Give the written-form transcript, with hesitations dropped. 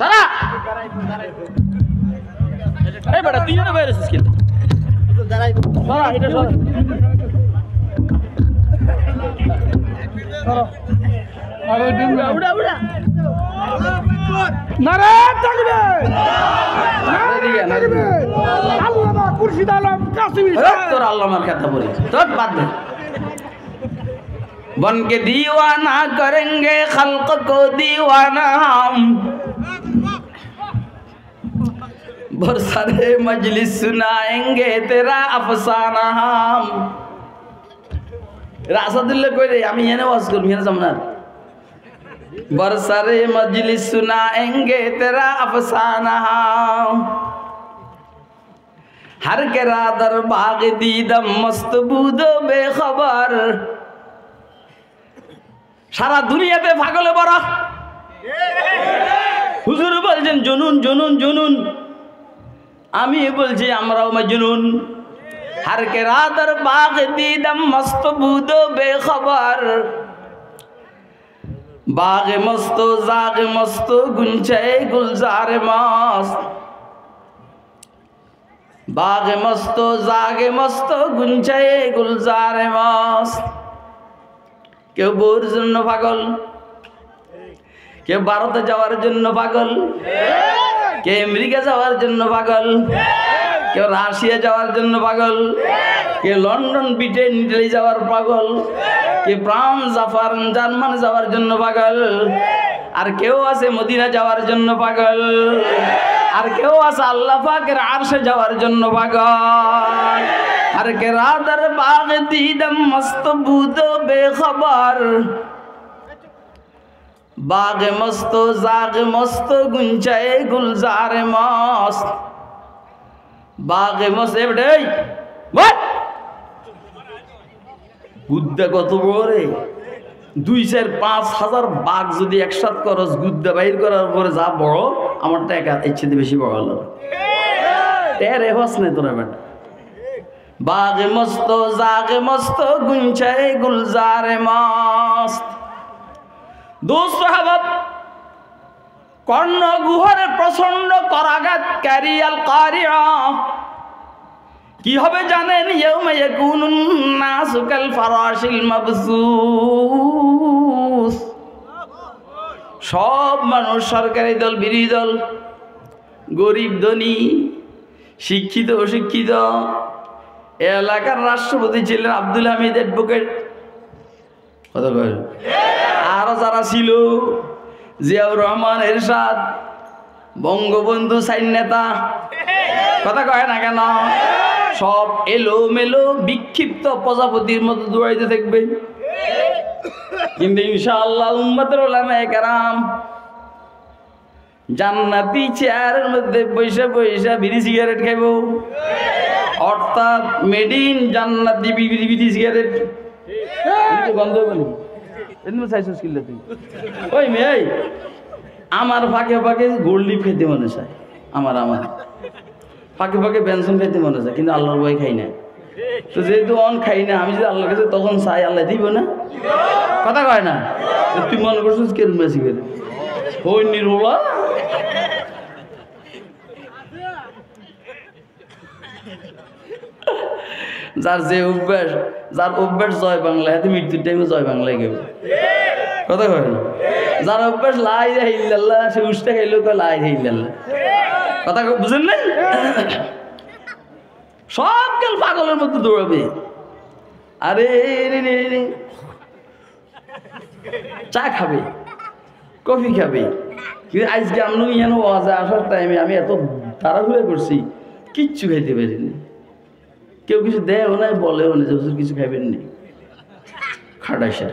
সারা এই বেটা তুই না বাইরে এসেছিস কিন্তু সারা এটা সারা আরে উড়া উড়া উড়া নারে তাকবীর নারে আল্লামা খুরশিদ আলম কাসিমি তোর আল্লামার কথা বলি তোর বাদ দে बन के दीवाना करेंगे खल्क को दीवाना हम बरसारे मजलिस सुनाएंगे तेरा अफसाना हम रासादुल्लाह कोई रे आमी एने वाज करब एने जामना बरसारे मजलिस सुनाएंगे तेरा अफसाना हम हर के रादर बाग दीदम मस्त बूदो बेखबर সারা দুনিয়াতে পাগলে বড় হুজুর বলছেন জুনুন জুনুন জুনুন আমি বলছি আমরাও মজনুন हर के रादर बाग दीदम मस्त बूदो बेखबर बाग मस्तो जाग मस्तो गुंचे गुलजार मस्त बाग मस्तो जाग मस्तो गुंचे गुलजार मस्त কেউ বউর জন্য পাগল কেউ ভারতে যাওয়ার জন্য পাগল কেউ আমেরিকা যাওয়ার জন্য পাগল কেউ রাশিয়া যাওয়ার জন্য পাগল কেউ লন্ডন ব্রিটেন ইটালি যাওয়ার পাগল কেউ ফ্রান্স জাপান জার্মানি যাওয়ার জন্য পাগল আর কেউ আছে মদিনা যাওয়ার জন্য পাগল আর কেউ আছে আল্লাহ পাকের আরশে যাওয়ার জন্য পাগল हर के रादर बाग दीदम मस्त बूदो बेखबर बाग मस्तो जाग मस्तो गुंचाए गुलजार मस्त बाग मस्त एबडे व्हाट গুদ্দা কত বড় রে 2-4-5 হাজার বাঘ যদি একসাথে করস গুদ্দা বাইর করার পরে যা বড় আমার টাকা ইচ্ছেতে বেশি বড় হলো তেরে হসনে তোরা বেটা बाग मस्तो जाग मस्तो गुंचे गुलजार मस्त दोस्त हबब कर्ण गुहर प्रचंड कराघात क्यारियाल कारिया की हबे जानेन यौमा याकुनुन नासु काल फराशिल मबसूस सब मानुष सरकारी दल बिरोधी दल गरीब धनी शिक्षित अशिक्षित এলাকার রাষ্ট্রপতি ছিলেন আব্দুল হামিদ অ্যাডভোকেট কথা বল আর যারা ছিল জিয়াউর রহমান এরশাদ বঙ্গবন্ধু সাইন নেতা কথা কয় না কেন সব এলো মেলো বিক্ষিপ্ত প্রজাপতির মতো দৌড়াইতে থাকবে কিন্তু ইনশাআল্লাহ উম্মতের উলামায়ে কেরাম জান্নাতি চেয়ারের মধ্যে বৈশা বৈশা বিড়ি সিগারেট খাইব অর্থাৎ মেড ইন জান্নাতি বিড়ি সিগারেট গন্ধ বলি এমনি চাইছিস কিল্লা তুই ওই মেয়ে আমার ফাঁকে ফাঁকে গোল্ড লিফ খেতে মনে চায় আমার ফাঁকে ফাঁকে বেনসন খেতে মনে চায় কিন্তু আল্লাহর ভয় খাই না তো যেহেতু অন খাই না আমি যদি আল্লাহর কাছে তখন চাই আল্লাহ দিব না কথা কয় না তুই মনে করছিস কেরম সিগারেট ওই নির্মলা যার যে অভ্যাস যার অভ্যাস জয় বাংলা হাতে মৃত্যুর টাইমে জয় বাংলায় গেবে কথা কয় না যার অভ্যাস লা ইলাহা ইল্লাল্লাহ সে উষ্টা খাইলেও কয় লা ইলাহা ইল্লাল্লাহ কথা বুঝেন না সব কাল পাগলের মধ্যে দৌড়াবে আরে চা খাবে কফি খাবে কিন্তু আজকে আমি যেন ওয়াজে আসার টাইমে আমি এত তাড়াহুড়া করছি কিচ্ছু খাইতে পারিনি কেউ কিছু দেয়ও নাই বলেও না যে কিছু খাইবেন নি খাটাইছে